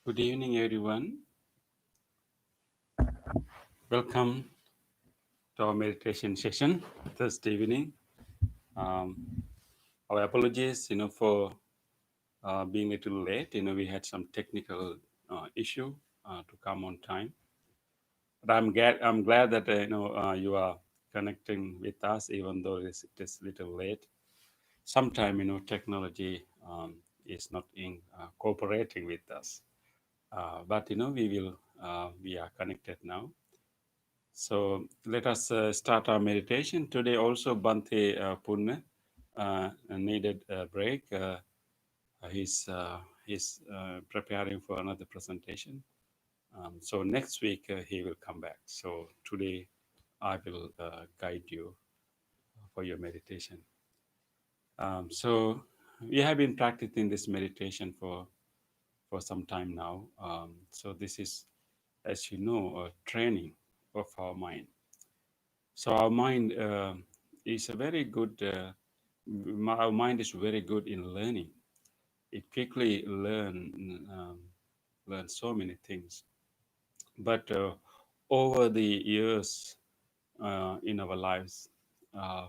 Good evening, everyone. Welcome to our meditation session Thursday evening. Um, our apologies, for being a little late. We had some technical issue to come on time. But I'm glad that you are connecting with us, even though it is a little late. Sometime technology is not cooperating with us, but we are connected now. So let us start our meditation. Today also Bante Purna needed a break. He's preparing for another presentation. So next week he will come back. So today I will guide you for your meditation. So we have been practicing this meditation for some time now. So this is, as you know, a training of our mind. So our mind is a very good. Our mind is very good in learning. It quickly learn so many things. But over the years in our lives, uh,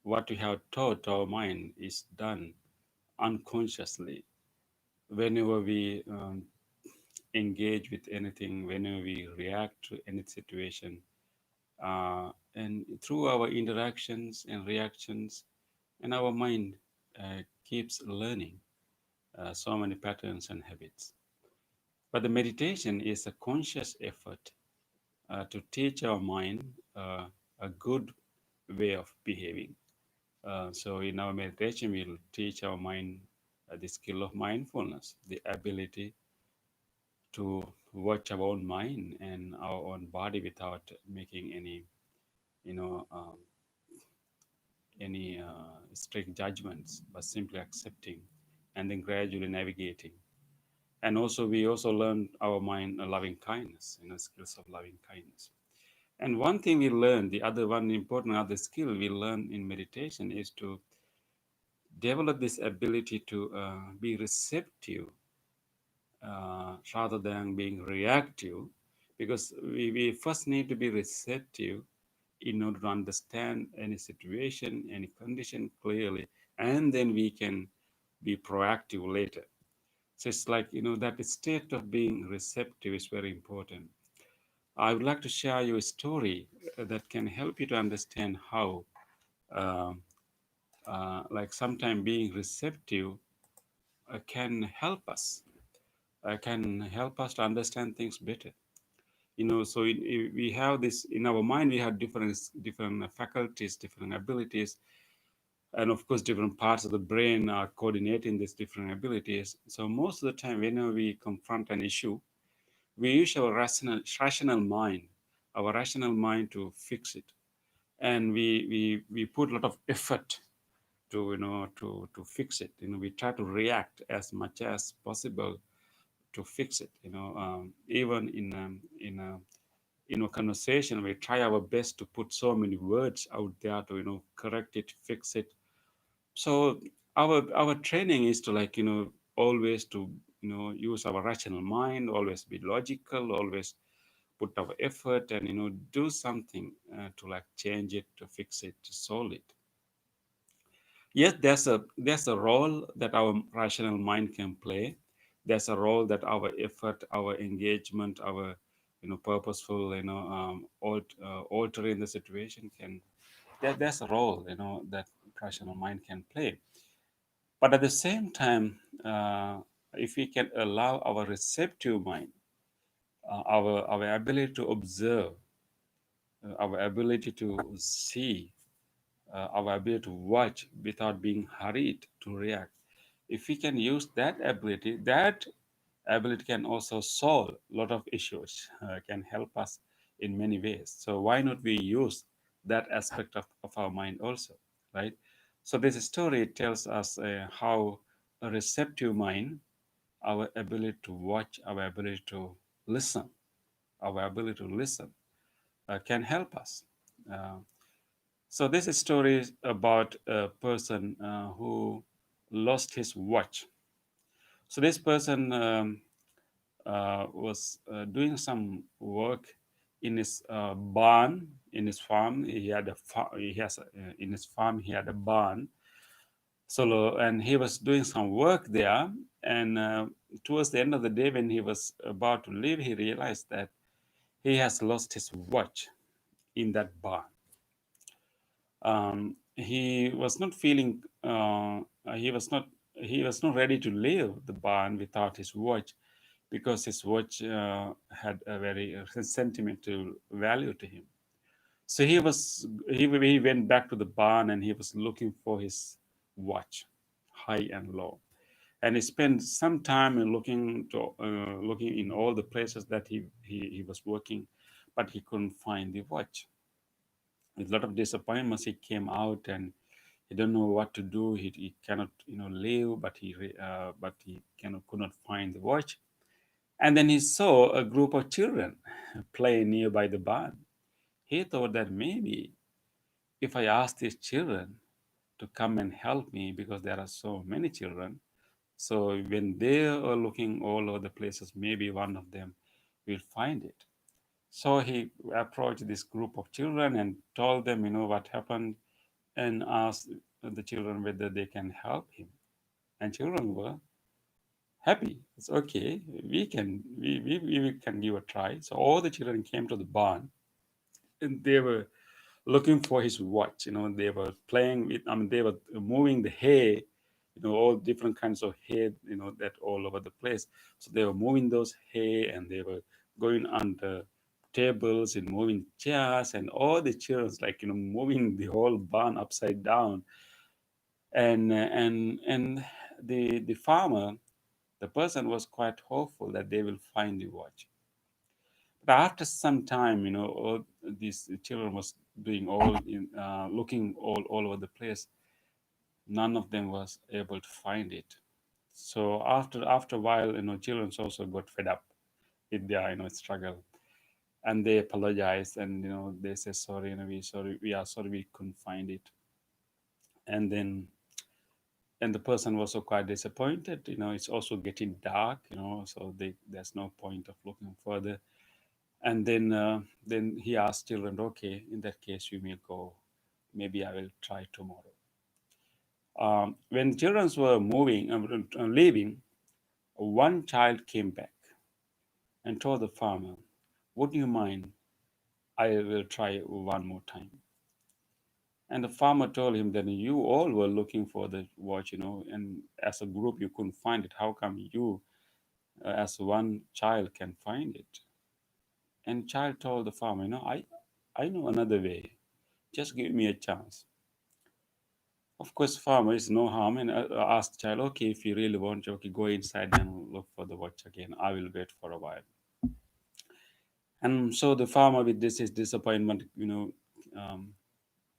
what we have taught our mind is done unconsciously. Whenever we engage with anything, whenever we react to any situation, and through our interactions and reactions, and our mind keeps learning so many patterns and habits. But the meditation is a conscious effort to teach our mind a good way of behaving. So in our meditation, we'll teach our mind the skill of mindfulness, the ability to watch our own mind and our own body without making you know, um, any strict judgments, but simply accepting and then gradually navigating. And also, we also learn our mind loving kindness, skills of loving kindness. And one thing we learn, the other one important other skill we learn in meditation is to develop this ability to be receptive rather than being reactive, because we first need to be receptive in order to understand any situation, any condition clearly, and then we can be proactive later. So it's like, that state of being receptive is very important. I would like to share you a story that can help you to understand how, uh, like, sometimes being receptive can help us to understand things better. So we have this in our mind. We have different faculties, different abilities, and of course, different parts of the brain are coordinating these different abilities. So most of the time, whenever we confront an issue, we use our rational mind, to fix it, and we put a lot of effort to to fix it. We try to react as much as possible to fix it. Even in a conversation, we try our best to put so many words out there to correct it, fix it. So our training is to, like, always to use our rational mind, always be logical, always put our effort, and do something to, like, change it, to fix it, to solve it. Yes, there's a role that our rational mind can play. There's a role that our effort, our engagement, our purposeful altering the situation can. There's a role that rational mind can play. But at the same time, if we can allow our receptive mind, our ability to observe, our ability to see, our ability to watch without being hurried to react, if we can use that ability can also solve a lot of issues, can help us in many ways. So why not we use that aspect of our mind also, right? So this story tells us how a receptive mind, our ability to watch, our ability to listen, our ability to listen can help us. Uh, so this story is about a person who lost his watch. So this person was doing some work in his barn, in his farm. He had a he has in his farm he had a barn. So and he was doing some work there. And towards the end of the day, when he was about to leave, he realized that he has lost his watch in that barn. He was not feeling. He was not. He was not ready to leave the barn without his watch, because his watch had a very sentimental value to him. So he went back to the barn and he was looking for his watch, high and low, and he spent some time in looking in all the places that he was working, but he couldn't find the watch. With a lot of disappointments, he came out and he don't know what to do. He cannot leave, but he could not find the watch. And then he saw a group of children playing nearby the barn. He thought that maybe if I ask these children to come and help me, because there are so many children, so when they are looking all over the places, maybe one of them will find it. So he approached this group of children and told them, what happened, and asked the children whether they can help him. And children were happy. It's okay. We can give a try. So all the children came to the barn and they were looking for his watch. They were playing with. I mean, they were moving the hay. All different kinds of hay. That all over the place. So they were moving those hay and they were going under tables and moving chairs, and all the children like moving the whole barn upside down. And the farmer, the person was quite hopeful that they will find the watch. But after some time, all these children was doing looking all over the place. None of them was able to find it. So after a while, children also got fed up with their struggle, and they apologized, and they say sorry, we are sorry we couldn't find it. And then and the person was also quite disappointed. It's also getting dark, so there's no point of looking further. And then he asked children, okay, in that case you may go, maybe I will try tomorrow. When children were leaving, one child came back and told the farmer, would you mind, I will try one more time. And the farmer told him that you all were looking for the watch, and as a group you couldn't find it. How come you, as one child, can find it? And child told the farmer, I know another way. Just give me a chance. Of course, farmer is no harm, and asked child, okay, if you really want, okay, go inside and look for the watch again. I will wait for a while. And so the farmer, with this his disappointment,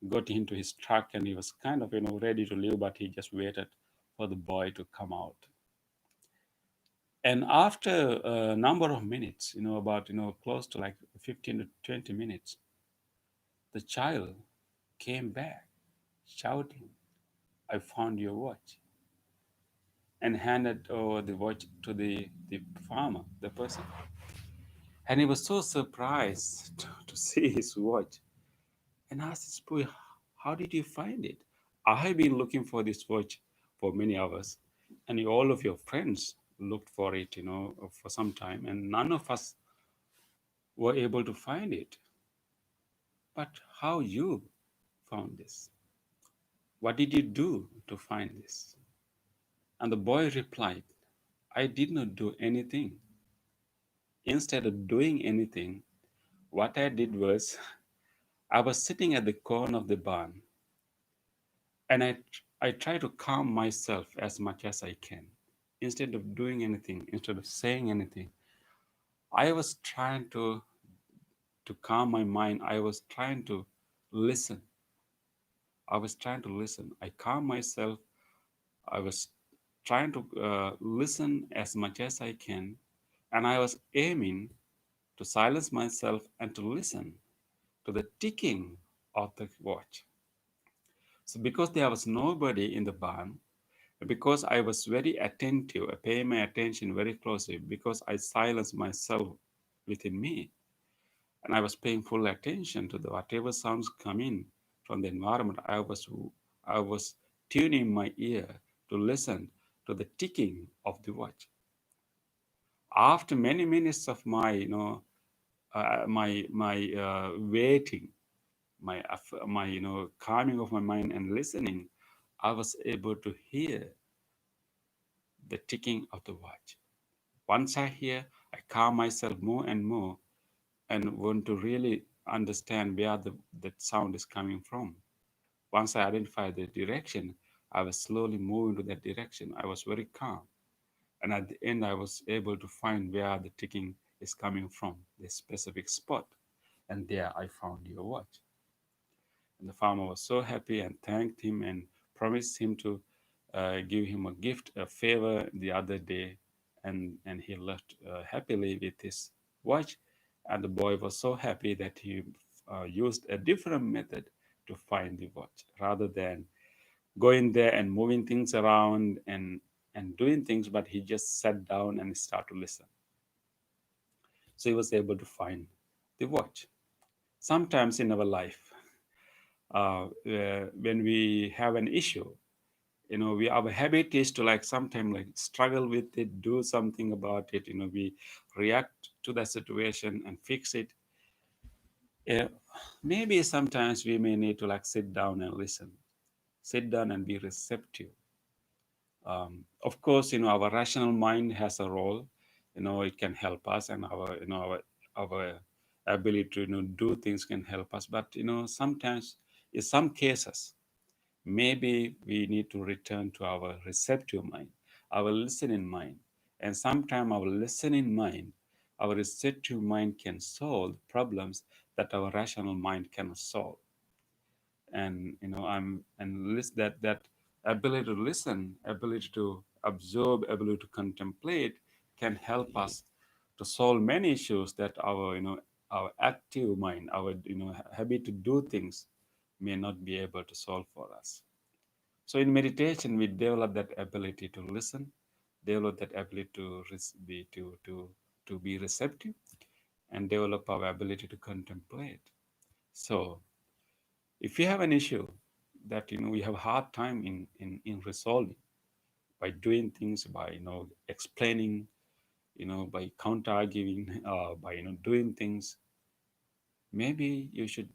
got into his truck, and he was kind of ready to leave, but he just waited for the boy to come out. And after a number of minutes, about close to like 15 to 20 minutes, the child came back shouting, I found your watch, and handed over the watch to the farmer, the person. And he was so surprised to see his watch, and asked his boy, how did you find it? I have been looking for this watch for many hours, and all of your friends looked for it, for some time, and none of us were able to find it. But how you found this? What did you do to find this? And the boy replied, I did not do anything. Instead of doing anything, what I did was I was sitting at the corner of the barn, and I try to calm myself as much as I can. Instead of doing anything, instead of saying anything, I was trying to calm my mind. I was trying to listen. I was trying to listen. I calm myself. I was trying to listen as much as I can, and I was aiming to silence myself and to listen to the ticking of the watch. So, because there was nobody in the barn, because I was very attentive, I pay my attention very closely, because I silenced myself within me, and I was paying full attention to the whatever sounds coming from the environment. I was tuning my ear to listen to the ticking of the watch. After many minutes of my waiting, my calming of my mind and listening, I was able to hear the ticking of the watch. Once I hear, I calm myself more and more and want to really understand where that sound is coming from. Once I identify the direction, I was slowly moving to that direction. I was very calm. And at the end, I was able to find where the ticking is coming from, the specific spot. And there I found your watch. And the farmer was so happy and thanked him and promised him to give him a gift, a favor the other day. And he left happily with his watch. And the boy was so happy that he used a different method to find the watch rather than going there and moving things around and doing things, but he just sat down and started to listen. So he was able to find the watch. Sometimes in our life, when we have an issue, we our habit is to like sometimes like struggle with it, do something about it. We react to the situation and fix it. uh, Maybe sometimes we may need to like sit down and listen, sit down and be receptive. Of course, our rational mind has a role. It can help us, and our ability to do things can help us. But sometimes in some cases, maybe we need to return to our receptive mind, our listening mind. And sometimes our listening mind, our receptive mind can solve problems that our rational mind cannot solve. And that ability to listen, ability to absorb, ability to contemplate can help us to solve many issues that our active mind, our habit to do things may not be able to solve for us. So in meditation, we develop that ability to listen, develop that ability to be receptive, and develop our ability to contemplate. So if you have an issue that we have a hard time in resolving by doing things, by explaining, by counter arguing, by doing things, maybe you should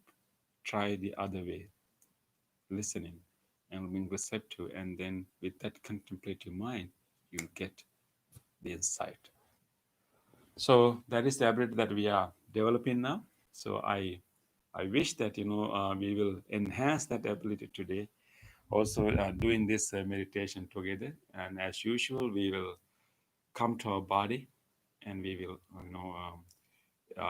try the other way, listening and being receptive, and then with that contemplative mind, you'll get the insight. So that is the ability that we are developing now. So I wish that we will enhance that ability today. Also, doing this meditation together, and as usual, we will come to our body, and we will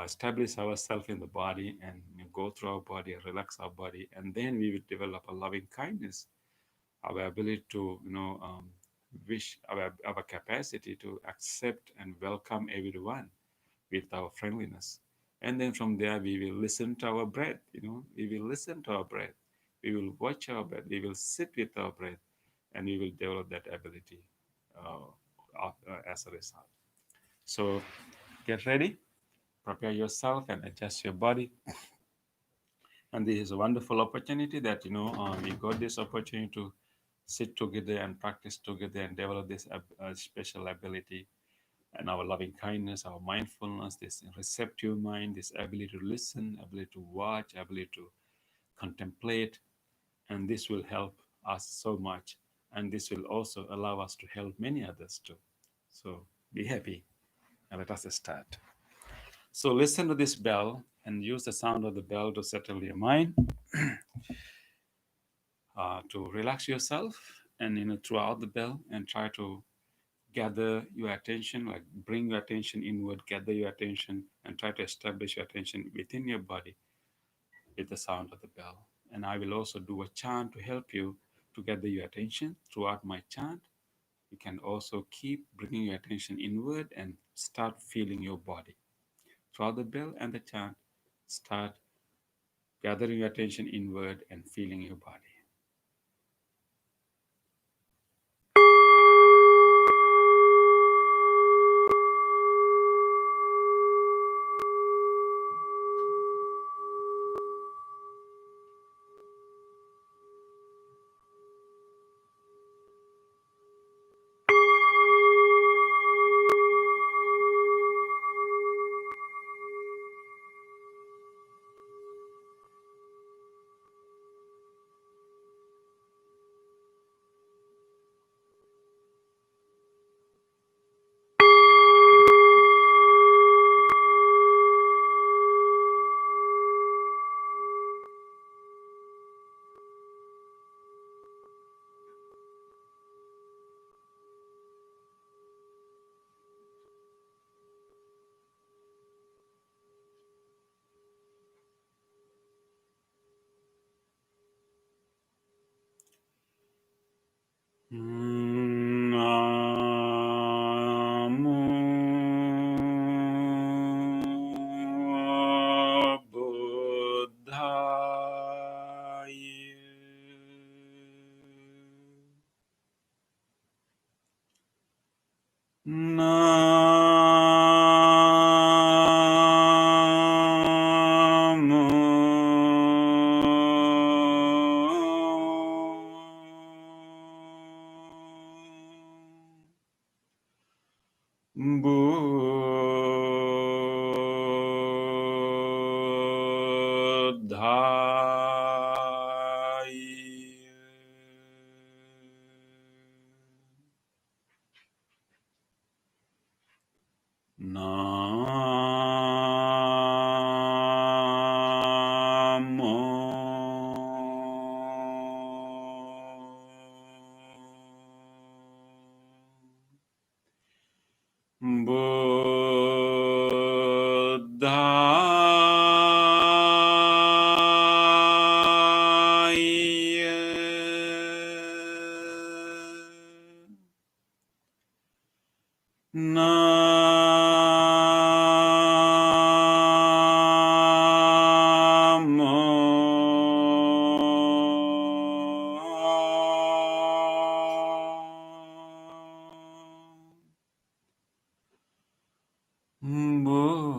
establish ourselves in the body, and go through our body, relax our body, and then we will develop a loving kindness, our ability to wish, our capacity to accept and welcome everyone with our friendliness. And then from there, we will listen to our breath. We will listen to our breath. We will watch our breath. We will sit with our breath, and we will develop that ability as a result. So get ready, prepare yourself, and adjust your body. And this is a wonderful opportunity that we got this opportunity to sit together and practice together and develop this special ability, and our loving kindness, our mindfulness, this receptive mind, this ability to listen, ability to watch, ability to contemplate. And this will help us so much And this will also allow us to help many others too. So be happy and let us start. So listen to this bell and use the sound of the bell to settle your mind, to relax yourself, and throughout the bell, and try to gather your attention, like bring your attention inward, gather your attention, and try to establish your attention within your body with the sound of the bell. And I will also do a chant to help you to gather your attention throughout my chant. You can also keep bringing your attention inward and start feeling your body. Throughout the bell and the chant, start gathering your attention inward and feeling your body. Namo Buddhaya. Namo Buddhaya. Namo Buddhaya. Namo Buddhaya.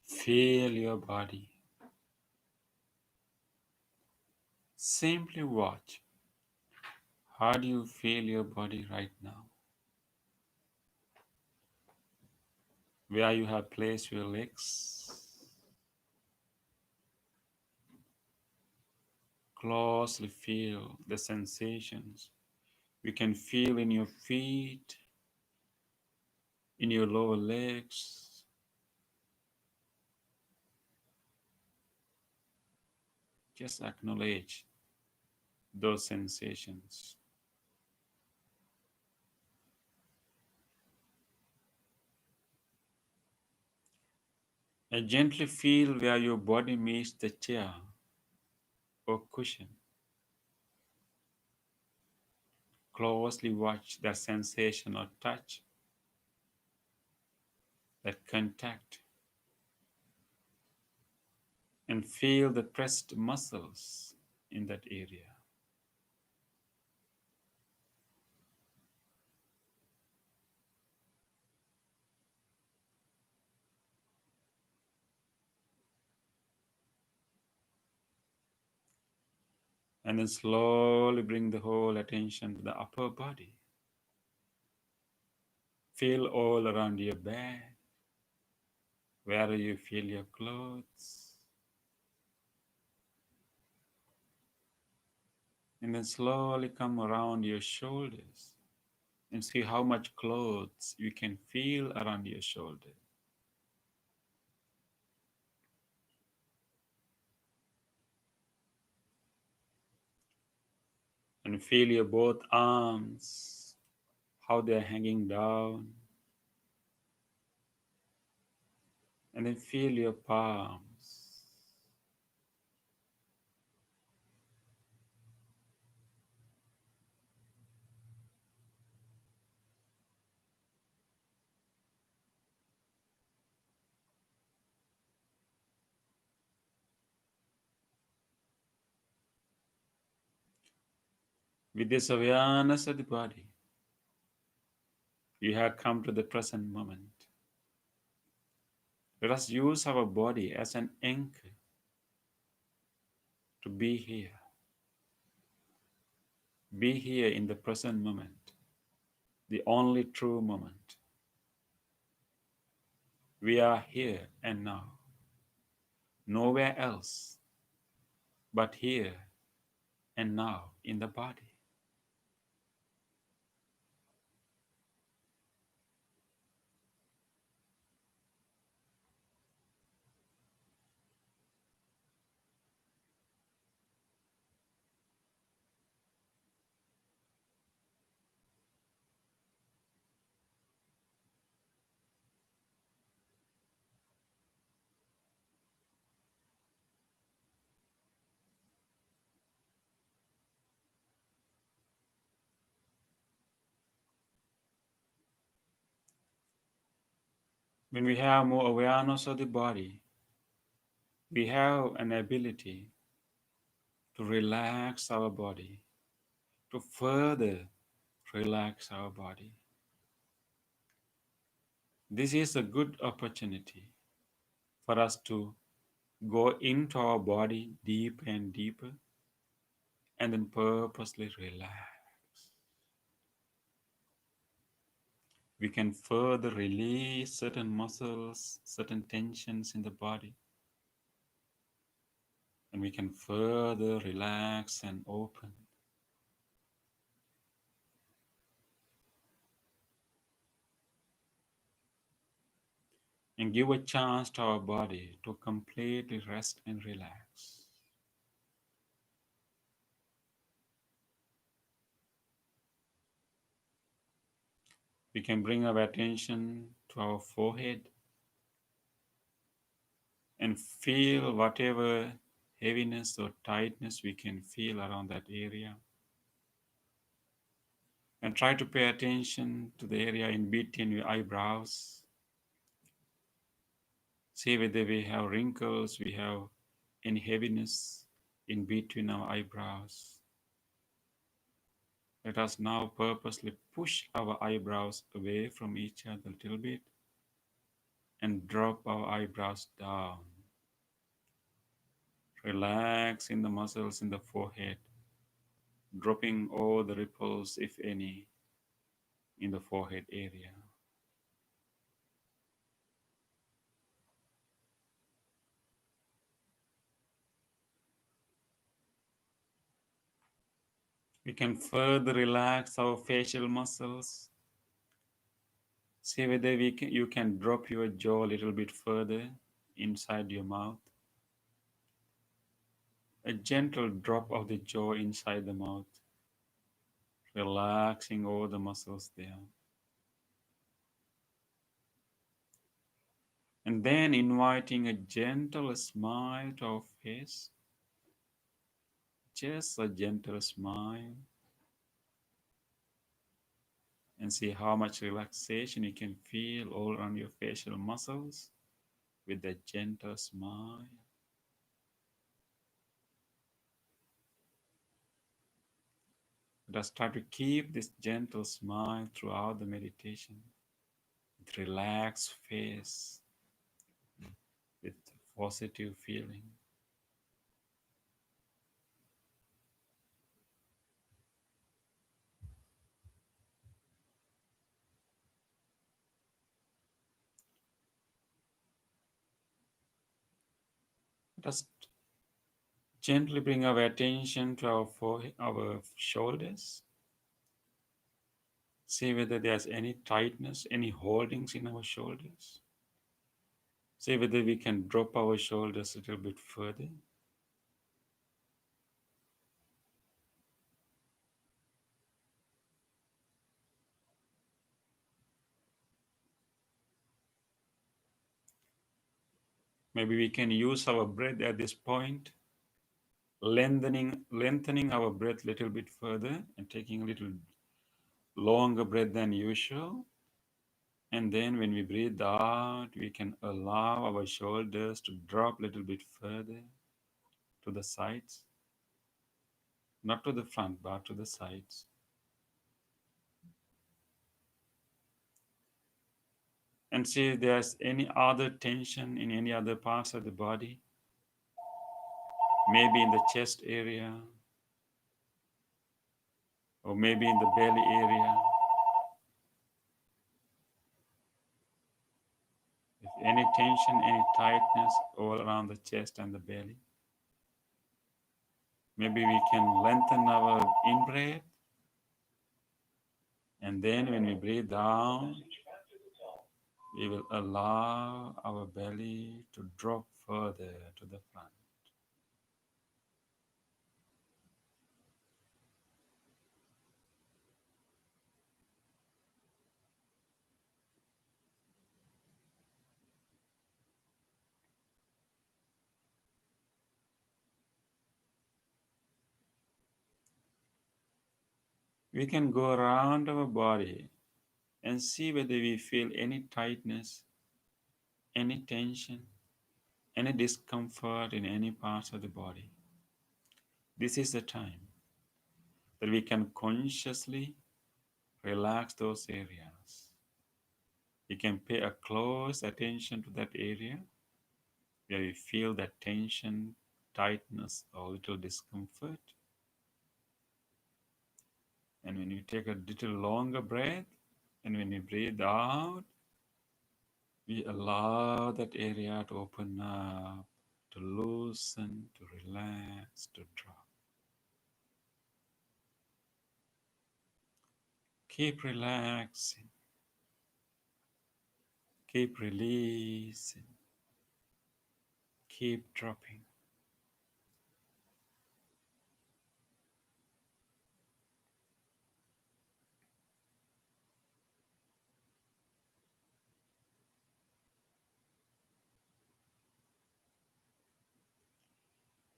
Feel your body. Simply watch. How do you feel your body right now? Where you have placed your legs. Closely feel the sensations you can feel in your feet, in your lower legs. Just acknowledge those sensations. And gently feel where your body meets the chair or cushion. Closely watch that sensation or touch that contact and feel the pressed muscles in that area. And then slowly bring the whole attention to the upper body. Feel all around your back, where you feel your clothes. And then slowly come around your shoulders and see how much clothes you can feel around your shoulder. And feel your both arms, how they're hanging down. And then feel your palms. With this awareness of the body, you have come to the present moment. Let us use our body as an anchor to be here. Be here in the present moment, the only true moment. We are here and now, nowhere else but here and now in the body. When we have more awareness of the body, we have an ability to relax our body, to further relax our body. This is a good opportunity for us to go into our body deeper and deeper and then purposely relax. We can further release certain muscles, certain tensions in the body, and we can further relax and open. And give a chance to our body to completely rest and relax. We can bring our attention to our forehead and feel whatever heaviness or tightness we can feel around that area. And try to pay attention to the area in between your eyebrows. See whether we have wrinkles, we have any heaviness in between our eyebrows. Let us now purposely push our eyebrows away from each other a little bit and drop our eyebrows down. Relax in the muscles in the forehead, dropping all the ripples, if any, in the forehead area. We can further relax our facial muscles. See whether you can drop your jaw a little bit further inside your mouth. A gentle drop of the jaw inside the mouth, relaxing all the muscles there. And then inviting a gentle smile to our face, just a gentle smile. and see how much relaxation you can feel all around your facial muscles with a gentle smile. Let us try to keep this gentle smile throughout the meditation, with relaxed face, with positive feeling. Let us gently bring our attention to our forehead, our shoulders. See whether there's any tightness, any holdings in our shoulders. See whether we can drop our shoulders a little bit further. Maybe we can use our breath at this point, lengthening our breath a little bit further and taking a little longer breath than usual. And then when we breathe out, we can allow our shoulders to drop a little bit further to the sides, not to the front, but to the sides. And see if there's any other tension in any other parts of the body, maybe in the chest area, or maybe in the belly area. If any tension, any tightness all around the chest and the belly. Maybe we can lengthen our in breath, and then when we breathe down, we will allow our belly to drop further to the front. We can go around our body and see whether we feel any tightness, any tension, any discomfort in any parts of the body. This is the time that we can consciously relax those areas. We can pay a close attention to that area where we feel that tension, tightness, or little discomfort. And when you take a little longer breath, and when you breathe out, we allow that area to open up, to loosen, to relax, to drop. Keep relaxing, keep releasing, keep dropping.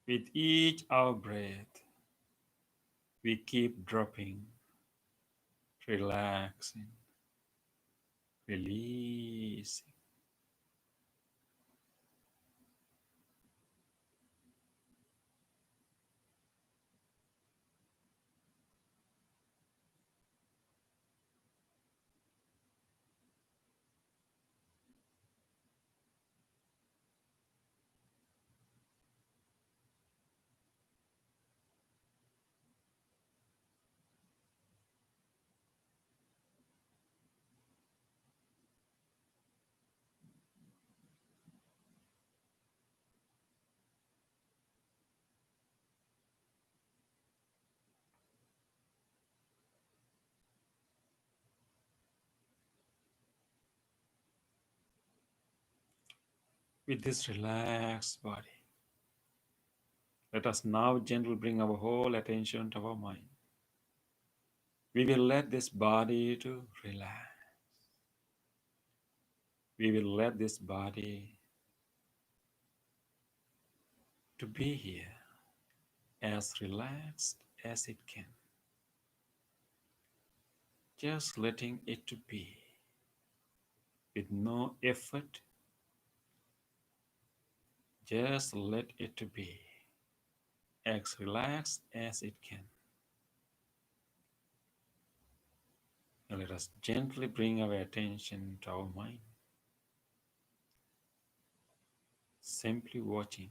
With each out breath, we keep dropping, relaxing, releasing. With this relaxed body, let us now gently bring our whole attention to our mind. We will let this body to relax. We will let this body to be here as relaxed as it can. just letting it to be with no effort, just let it to be as relaxed as it can. And let us gently bring our attention to our mind, simply watching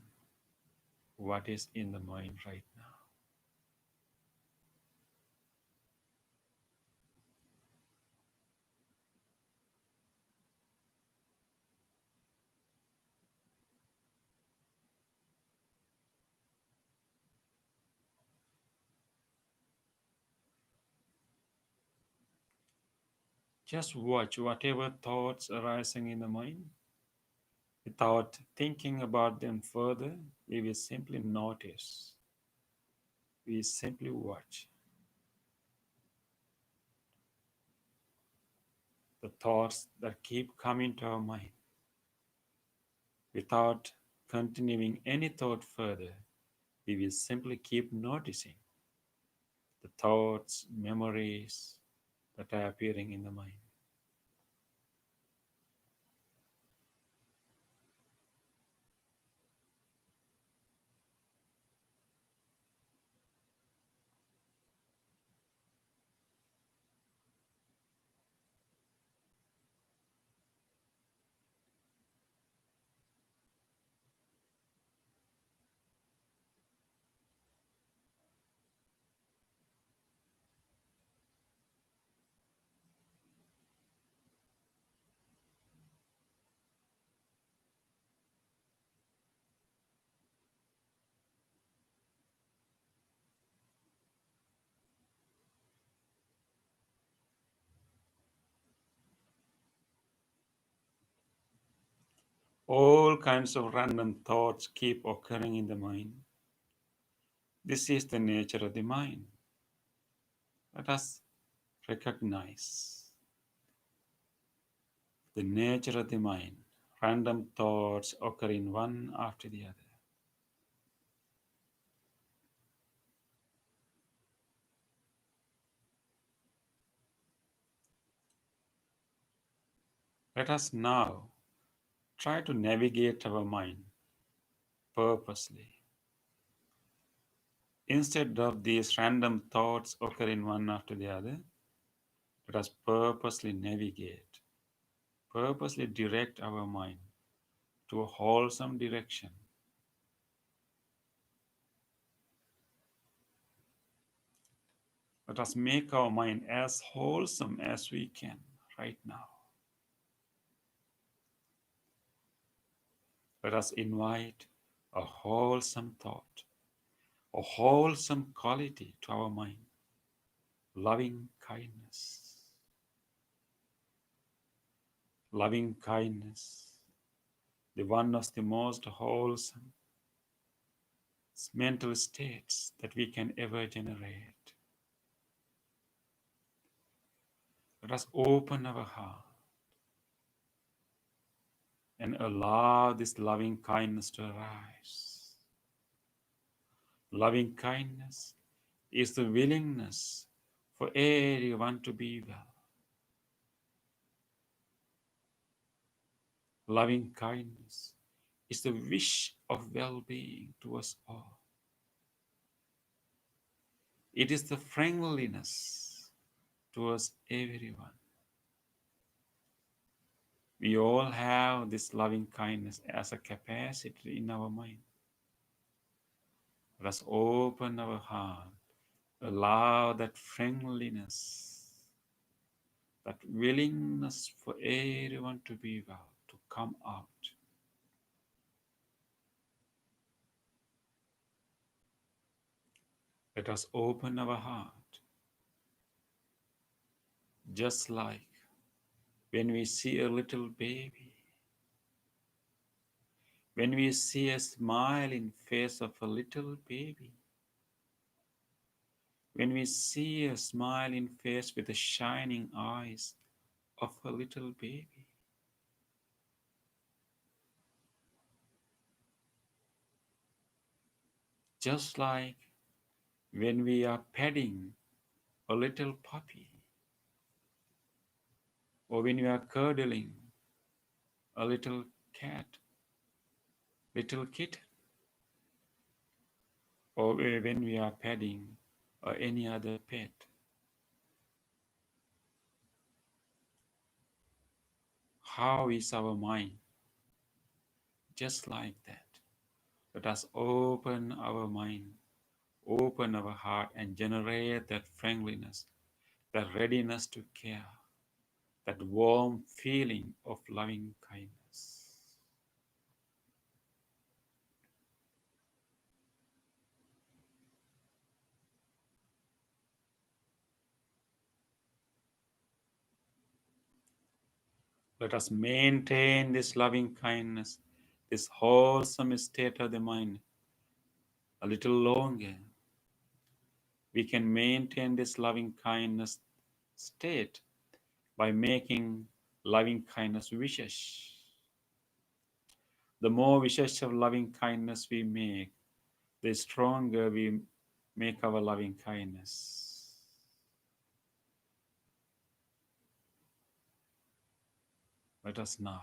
what is in the mind right now. Just watch whatever thoughts arising in the mind without thinking about them further. We will simply notice, we simply watch the thoughts that keep coming to our mind without continuing any thought further. We will simply keep noticing the thoughts, memories that are appearing in the mind. All kinds of random thoughts keep occurring in the mind. This is the nature of the mind. Let us recognize the nature of the mind. Random thoughts occurring one after the other. Let us now try to navigate our mind purposely. Instead of these random thoughts occurring one after the other, let us purposely navigate, purposely direct our mind to a wholesome direction. Let us make our mind as wholesome as we can right now. Let us invite a wholesome thought, a wholesome quality to our mind, loving kindness. Loving kindness, the one of the most wholesome mental states that we can ever generate. Let us open our heart and allow this loving kindness to arise. Loving kindness is the willingness for everyone to be well. Loving kindness is the wish of well-being to us all. It is the friendliness towards everyone. We all have this loving kindness as a capacity in our mind. Let us open our heart, allow that friendliness, that willingness for everyone to be well, to come out. Let us open our heart, just like when we see a little baby, when we see a smiling face of a little baby, when we see a smiling face with the shining eyes of a little baby. Just like when we are petting a little puppy, or when you are cuddling a little cat, little kitten, or when we are petting or any other pet. How is our mind? Just like that. Let us open our mind, open our heart, and generate that friendliness, that readiness to care, that warm feeling of loving kindness. Let us maintain this loving kindness, this wholesome state of the mind a little longer. We can maintain this loving kindness state by making loving kindness wishes. The more wishes of loving kindness we make, the stronger we make our loving kindness. Let us now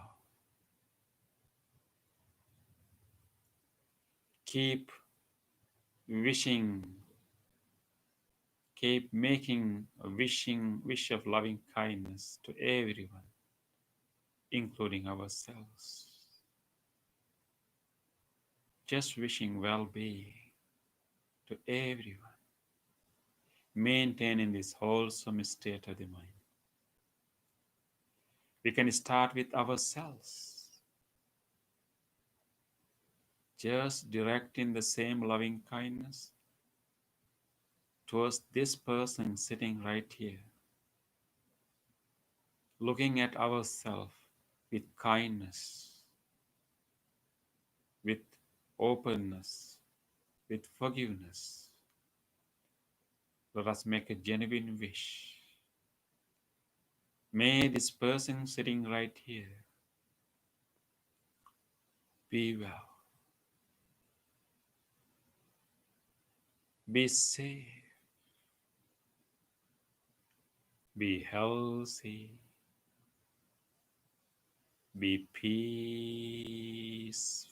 keep wishing, keep making a wish of loving kindness to everyone, including ourselves. Just wishing well-being to everyone, maintaining this wholesome state of the mind. We can start with ourselves, just directing the same loving kindness towards this person sitting right here, looking at ourselves with kindness, with openness, with forgiveness. Let us make a genuine wish. May this person sitting right here be well, be safe, be healthy, be peaceful.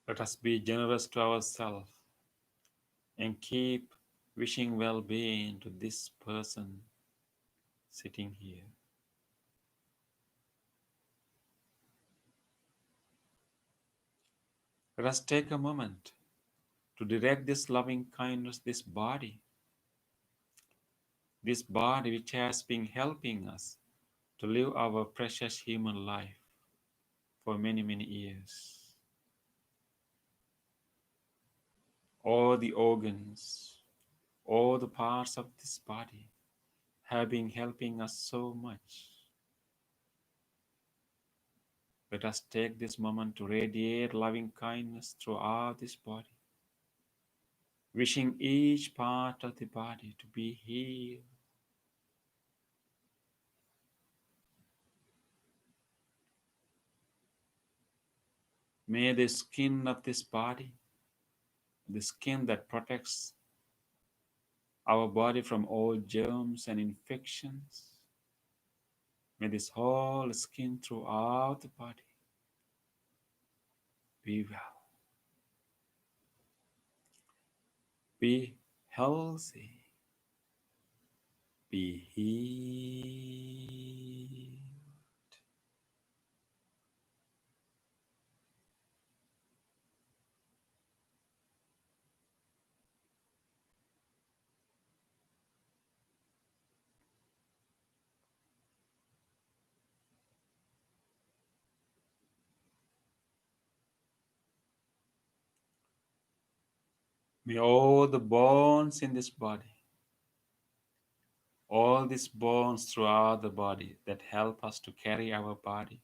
Let us be generous to ourselves and keep wishing well-being to this person sitting here. Let us take a moment to direct this loving kindness, this body which has been helping us to live our precious human life for many, many years. All the organs, all the parts of this body have been helping us so much. Let us take this moment to radiate loving kindness throughout this body, wishing each part of the body to be healed. May the skin of this body, the skin that protects our body from all germs and infections, may this whole skin throughout the body be well, be healthy, be healed. May all the bones in this body, all these bones throughout the body that help us to carry our body,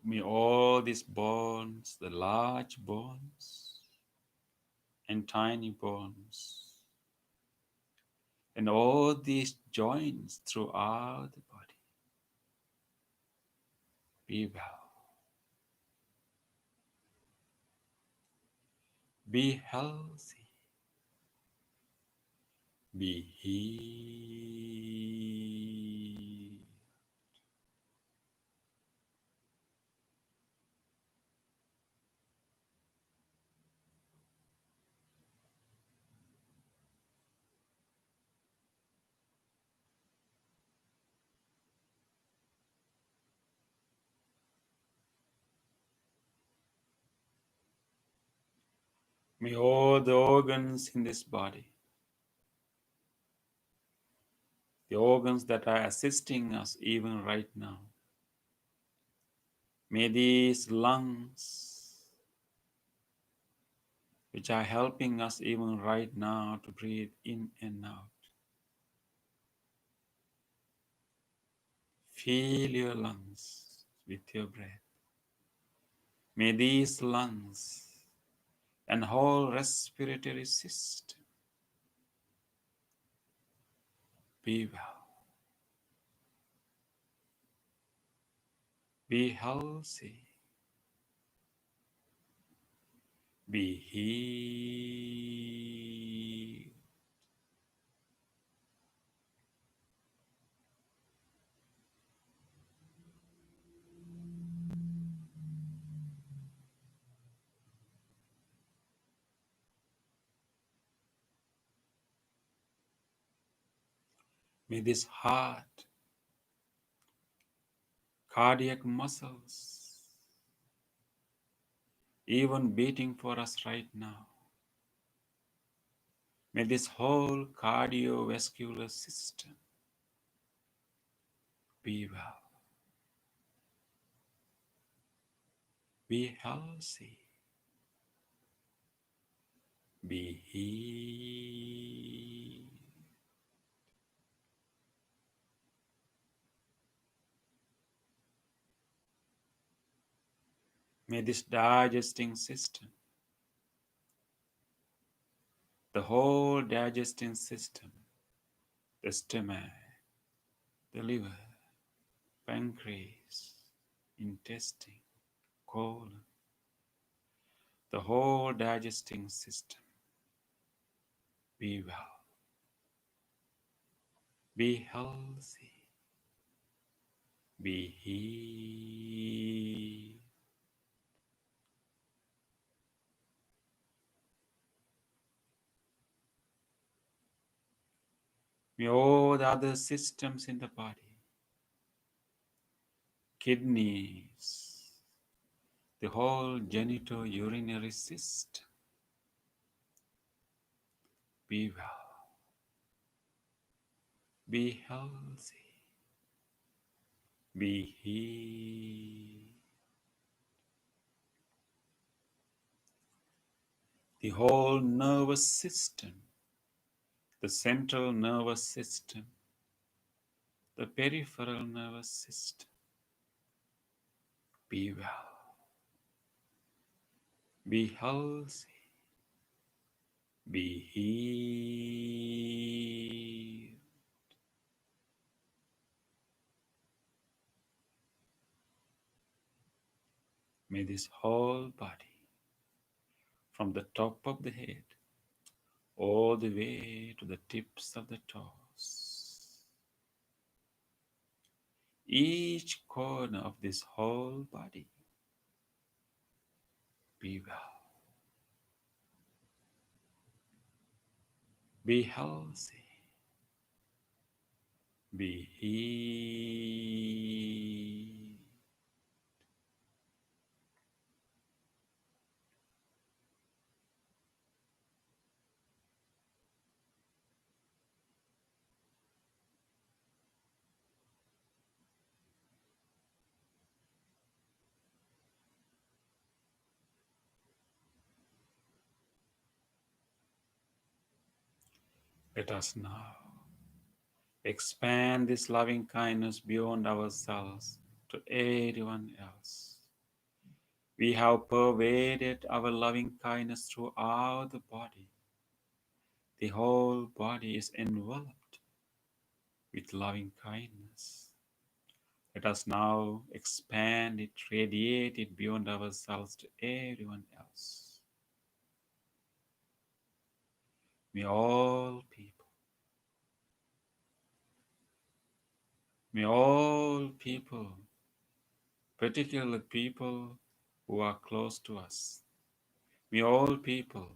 may all these bones, the large bones, and tiny bones, and all these joints throughout the body. Be well, be healthy, be healed. May all the organs in this body, the organs that are assisting us even right now, may these lungs, which are helping us even right now to breathe in and out, fill your lungs with your breath. May these lungs and whole respiratory system be well, be healthy, be healed. May this heart, cardiac muscles, even beating for us right now, may this whole cardiovascular system be well, be healthy, be healed. May this digesting system, the whole digesting system, the stomach, the liver, pancreas, intestine, colon, the whole digesting system be well, be healthy, be healed. May all the other systems in the body, kidneys, the whole genitourinary system be well, be healthy, be healed. The whole nervous system, the central nervous system, the peripheral nervous system, be well, be healthy, be healed. May this whole body, from the top of the head all the way to the tips of the toes, each corner of this whole body be well, be healthy, be healed. Let us now expand this loving kindness beyond ourselves to everyone else. We have pervaded our loving kindness throughout the body. The whole body is enveloped with loving kindness. Let us now expand it, radiate it beyond ourselves to everyone else. May all people, particularly people who are close to us, may all people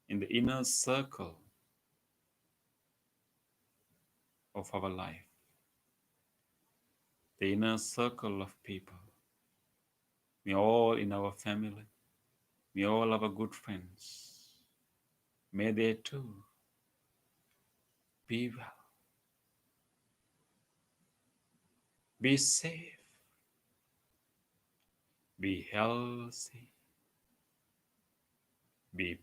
in the inner circle of our life, the inner circle of people, may all in our family, may all our good friends, may they too be well, be safe, be healthy, be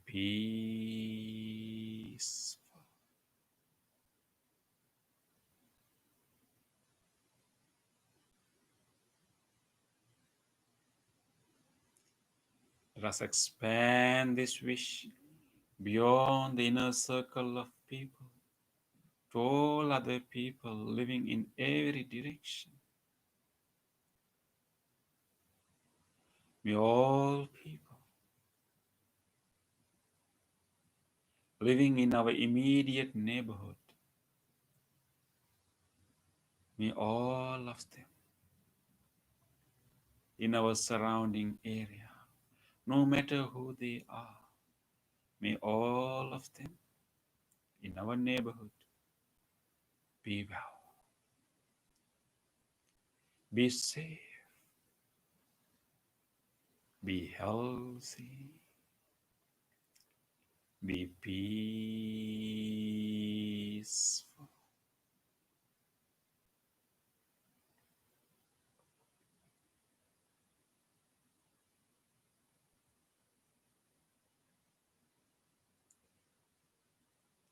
peaceful. Let us expand this wish beyond the inner circle of people to all other people living in every direction. May all people living in our immediate neighborhood, may all of them in our surrounding area, no matter who they are, may all of them in our neighborhood be well, be safe, be healthy, be peaceful.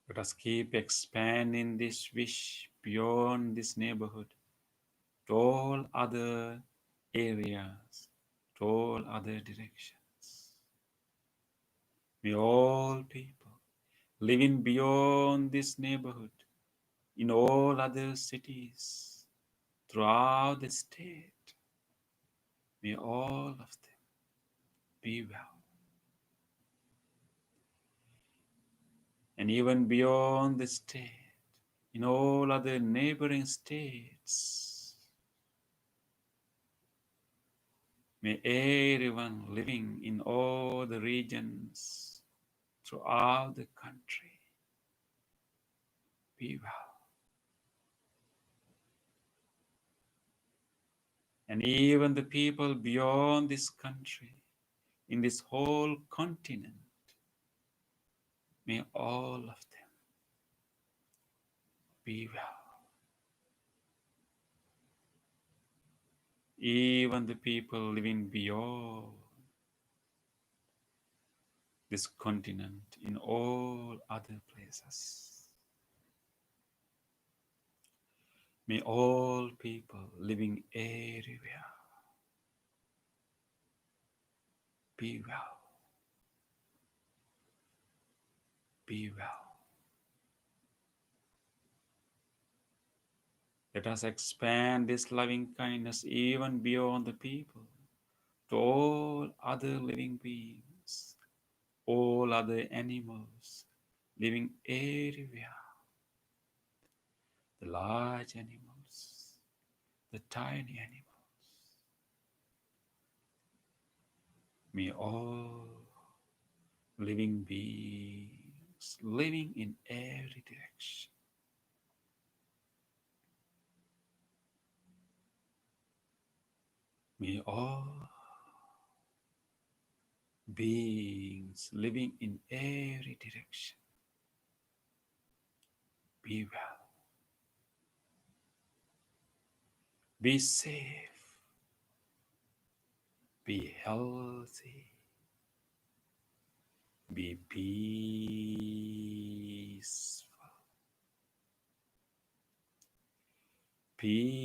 Let us keep expanding this wish beyond this neighborhood to all other areas, to all other directions. May all people living beyond this neighborhood in all other cities throughout the state, may all of them be well. And even beyond the state, in all other neighboring states, may everyone living in all the regions throughout the country be well. And even the people beyond this country, in this whole continent, may all of them be well. Even the people living beyond this continent in all other places. May all people living everywhere be well, be well. Let us expand this loving kindness even beyond the people to all other living beings, all other animals living everywhere, the large animals, the tiny animals. May all living beings living in every direction, may all beings living in every direction be well, be safe, be healthy, be peaceful, peaceful,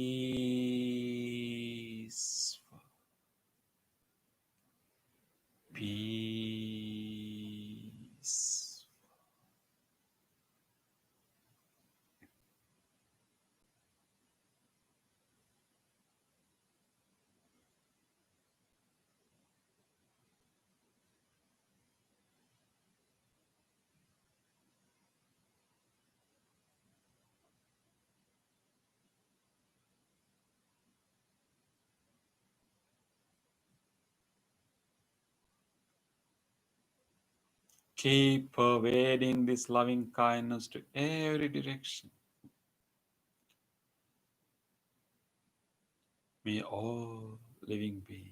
Keep pervading this loving kindness to every direction. May all living beings,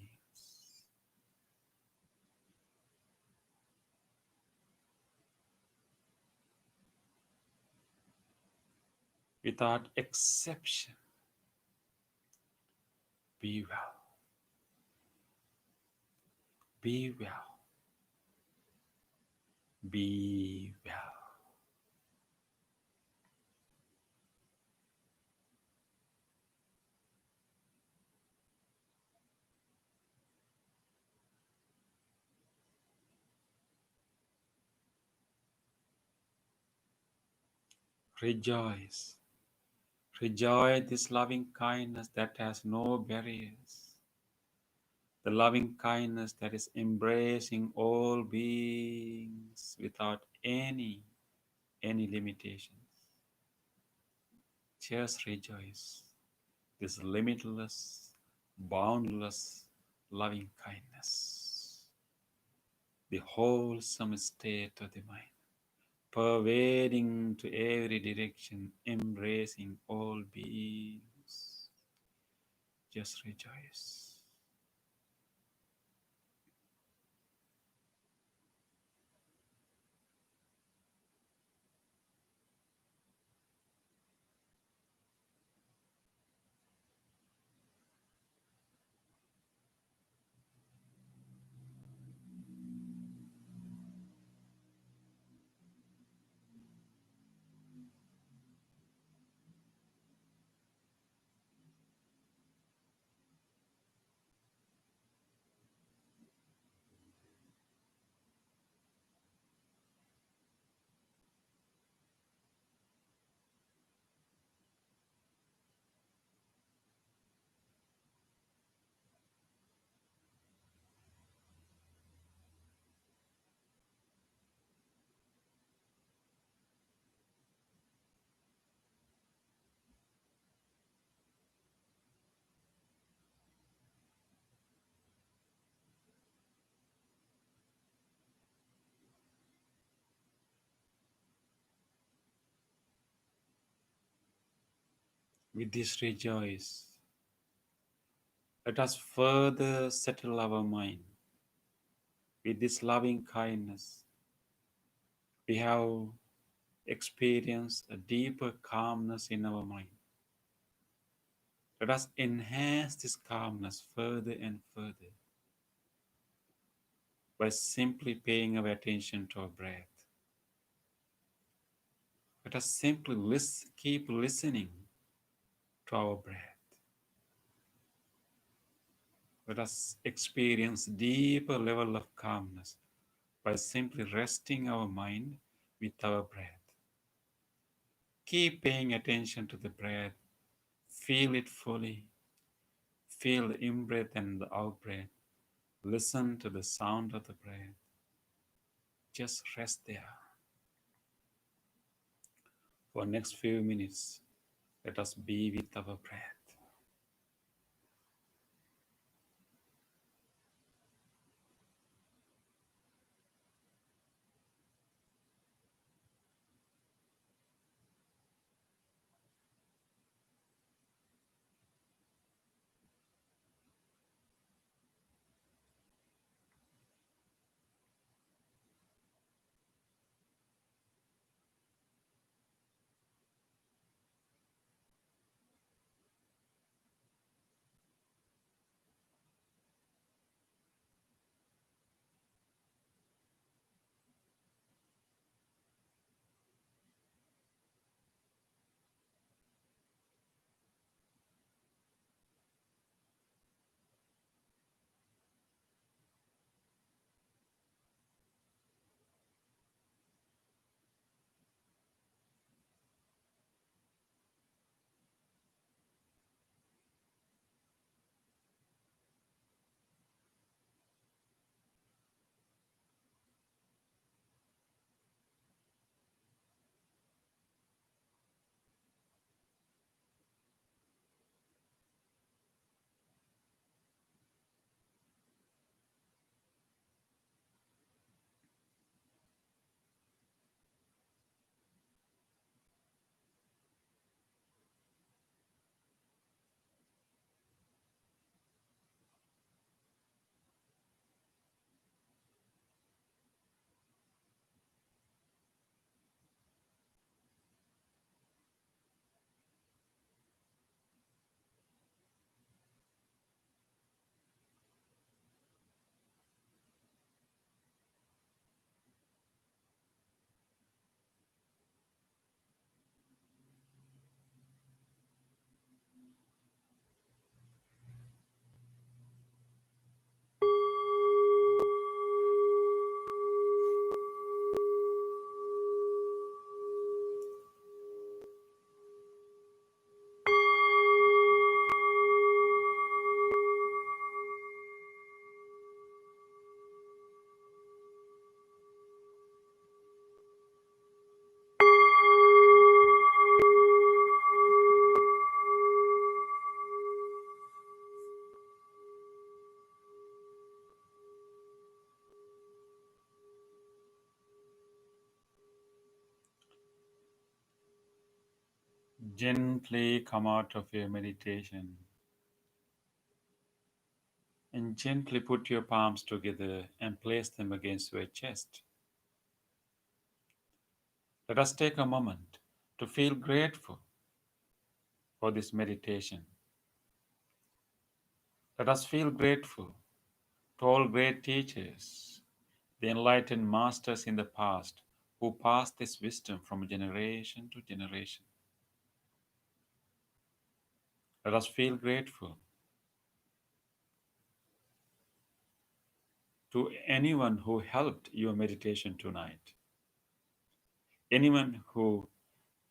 without exception, be well, be well, be well. Rejoice, rejoice this loving kindness that has no barriers, the loving kindness that is embracing all beings without any limitations. Just rejoice this limitless, boundless loving kindness, the wholesome state of the mind, pervading to every direction, embracing all beings. Just rejoice. With this rejoice, let us further settle our mind. With this loving kindness, we have experienced a deeper calmness in our mind. Let us enhance this calmness further and further by simply paying our attention to our breath. Let us simply keep listening to our breath. Let us experience deeper level of calmness by simply resting our mind with our breath. Keep paying attention to the breath. Feel it fully. Feel the in-breath and the out-breath. Listen to the sound of the breath. Just rest there. For next few minutes, let us be with our breath. Gently come out of your meditation and gently put your palms together and place them against your chest. Let us take a moment to feel grateful for this meditation. Let us feel grateful to all great teachers, the enlightened masters in the past who passed this wisdom from generation to generation. Let us feel grateful to anyone who helped your meditation tonight, anyone who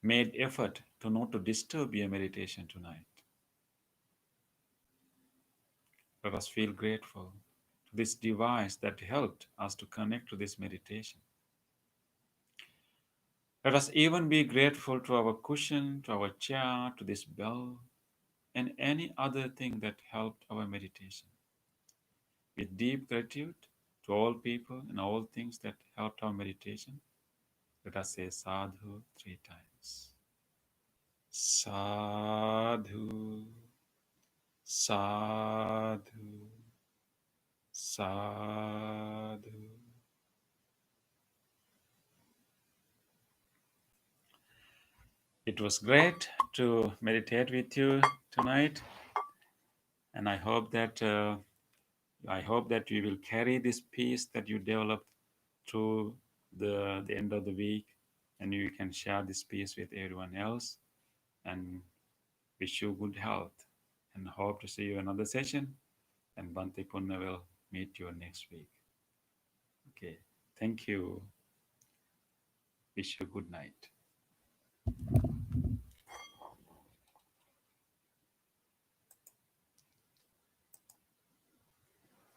made effort to not to disturb your meditation tonight. Let us feel grateful to this device that helped us to connect to this meditation. Let us even be grateful to our cushion, to our chair, to this bell, and any other thing that helped our meditation. With deep gratitude to all people and all things that helped our meditation, let us say sadhu 3 times. Sadhu, sadhu, sadhu. It was great to meditate with you tonight, and I hope that you will carry this peace that you developed through the end of the week, and you can share this peace with everyone else. And wish you good health, and hope to see you another session. And Bante Punna will meet you next week. Okay, thank you. Wish you good night.